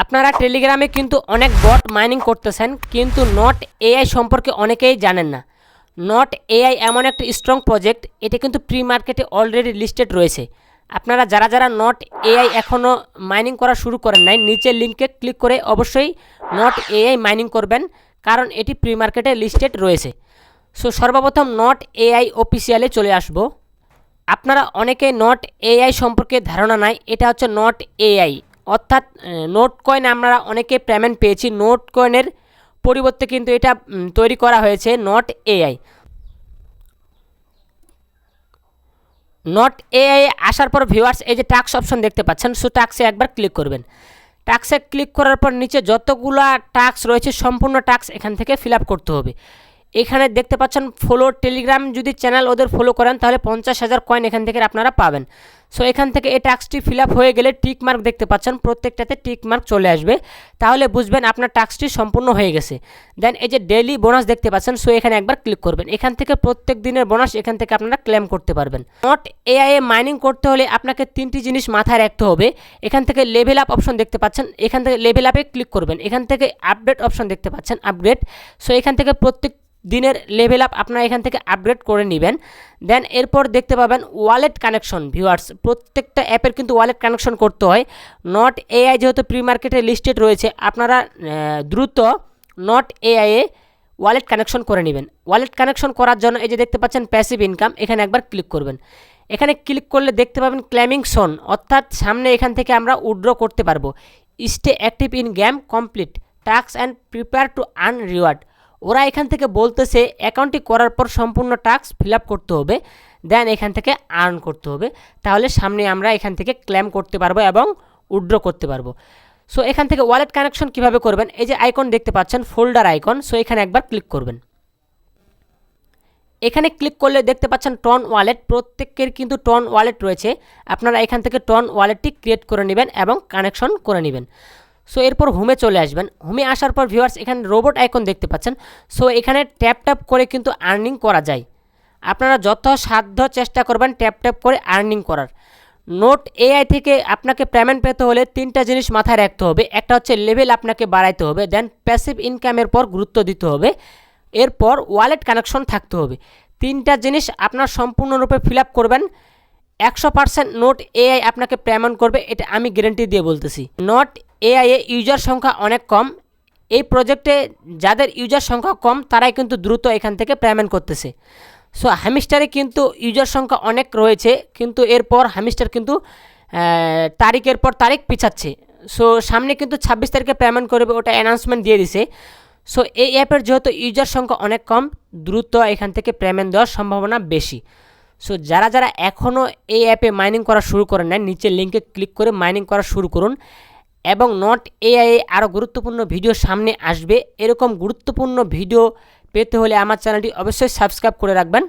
আপনারা টেলিগ্রামে কিন্তু অনেক বট মাইনিং করতেছেন, কিন্তু নট এআই সম্পর্কে অনেকেই জানেন না। নট এআই এমন একটা স্ট্রং প্রজেক্ট, এটা কিন্তু প্রি মার্কেটে অলরেডি লিস্টেড রয়েছে। আপনারা যারা যারা নট এআই এখনও মাইনিং করা শুরু করেন নাই, নিচের লিঙ্কে ক্লিক করে অবশ্যই নট এআই মাইনিং করবেন, কারণ এটি প্রি মার্কেটে লিস্টেড রয়েছে। সো সর্বপ্রথম নট এআই অফিসিয়ালে চলে আসব। আপনারা অনেকে নট এআই সম্পর্কে ধারণা নাই, এটা হচ্ছে নট এআই, অর্থাৎ নোট কয়েন আমরা অনেকে পেমেন্ট পেয়েছি। নোট কয়েনের পরিবর্তে কিন্তু এটা তৈরি করা হয়েছে নট এআই। নট এআই আসার পর ভিউয়ার্স এই যে টাস্ক অপশন দেখতে পাচ্ছেন, সো টাস্কে একবার ক্লিক করবেন। টাস্কে ক্লিক করার পর নিচে যতগুলা টাস্ক রয়েছে সম্পূর্ণ টাস্ক এখান থেকে ফিল আপ করতে হবে। এখানে দেখতে পাচ্ছেন ফলো টেলিগ্রাম, যদি চ্যানেল ওদের ফলো করেন তাহলে 50,000 কয়েন এখান থেকে আপনারা পাবেন। সো এখান থেকে এই টাস্কটি ফিল আপ হয়ে গেলে টিক মার্ক দেখতে পাচ্ছেন, প্রত্যেকটাতে টিক মার্ক চলে আসবে, তাহলে বুঝবেন আপনার টাস্কটি সম্পূর্ণ হয়ে গেছে। দেন এই যে ডেইলি বোনাস দেখতে পাচ্ছেন, সো এখানে একবার ক্লিক করবেন। এখান থেকে প্রত্যেক দিনের বোনাস এখান থেকে আপনারা ক্লেম করতে পারবেন। নট এআই মাইনিং করতে হলে আপনাকে তিনটি জিনিস মাথায় রাখতে হবে। এখান থেকে লেভেল আপ অপশন দেখতে পাচ্ছেন, এখান থেকে লেভেল আপে ক্লিক করবেন। এখান থেকে আপডেট অপশন দেখতে পাচ্ছেন, আপগ্রেড। সো এখান থেকে প্রত্যেক দিনের লেভেল আপ আপনারা এখান থেকে আপগ্রেড করে নেবেন। দেন এরপর দেখতে পাবেন ওয়ালেট কানেকশন। ভিউয়ার্স, প্রত্যেকটা অ্যাপের কিন্তু ওয়ালেট কানেকশন করতে হয়। নট এআই যেহেতু প্রি মার্কেটে লিস্টেড রয়েছে, আপনারা দ্রুত নট এআইয়ে ওয়ালেট কানেকশন করে নেবেন। ওয়ালেট কানেকশন করার জন্য এই যে দেখতে পাচ্ছেন প্যাসিভ ইনকাম, এখানে একবার ক্লিক করবেন। এখানে ক্লিক করলে দেখতে পাবেন ক্লেমিং সোন, অর্থাৎ সামনে এখান থেকে আমরা উইথড্র করতে পারবো। Stay active in game complete task and prepare to earn reward. ওরা এখান থেকে বলতেছে অ্যাকাউন্টটি করার পর সম্পূর্ণ টাস্ক ফিল আপ করতে হবে, দেন এখান থেকে আর্ন করতে হবে, তাহলে সামনে আমরা এখান থেকে ক্লেম করতে পারবো এবং উইথড্র করতে পারবো। সো এখান থেকে ওয়ালেট কানেকশন কিভাবে করবেন, এই যে আইকন দেখতে পাচ্ছেন ফোল্ডার আইকন, সো এখানে একবার ক্লিক করবেন। এখানে ক্লিক করলে দেখতে পাচ্ছেন টন ওয়ালেট, প্রত্যেকের কিন্তু টন ওয়ালেট রয়েছে। আপনারা এখান থেকে টন ওয়ালেটটি ক্রিয়েট করে নেবেন এবং কানেকশন করে নেবেন। সো এরপর হোমে চলে আসবেন। হোমে আসার পর ভিউয়ার্স এখানে রোবট আইকন দেখতে পাচ্ছেন, সো এখানে ট্যাপ ট্যাপ করে কিন্তু আর্নিং করা যায়। আপনারা যত সাধ্য চেষ্টা করবেন ট্যাপ ট্যাপ করে আর্নিং করার। নোট এআই থেকে আপনাকে পেমেন্ট পেতে হলে তিনটা জিনিস মাথায় রাখতে হবে। একটা হচ্ছে লেভেল আপনাকে বাড়াইতে হবে, দেন প্যাসিভ ইনকামের পর গুরুত্ব দিতে হবে, এরপর ওয়ালেট কানেকশন থাকতে হবে। তিনটা জিনিস আপনার সম্পূর্ণরূপে ফিল আপ করবেন, 100% নোট এআই আপনাকে পেমেন্ট করবে, এটা আমি গ্যারান্টি দিয়ে বলতেছি। নট এআই এ ইউজার সংখ্যা অনেক কম। এই প্রজেক্টে যাদের ইউজার সংখ্যা কম তারাই কিন্তু দ্রুত এখান থেকে পেমেন্ট করতেছে। সো হামিস্টারে কিন্তু ইউজার সংখ্যা অনেক রয়েছে, কিন্তু এরপর হামিস্টার কিন্তু তারিখের পর তারিখ পিছাচ্ছে। সো সামনে কিন্তু 26 তারিখে পেমেন্ট করবে, ওটা অ্যানাউন্সমেন্ট দিয়ে দিছে। সো এই অ্যাপের যেহেতু ইউজার সংখ্যা অনেক কম, দ্রুত এখান থেকে পেমেন্ট দেওয়ার সম্ভাবনা বেশি। সো যারা যারা এখনও এই অ্যাপে মাইনিং করা শুরু করেন না, নিচের লিঙ্কে ক্লিক করে মাইনিং করা শুরু করুন। এবং নট এআই আরও গুরুত্বপূর্ণ ভিডিও সামনে আসবে। এরকম গুরুত্বপূর্ণ ভিডিও পেতে হলে আমার চ্যানেলটি অবশ্যই সাবস্ক্রাইব করে রাখবেন।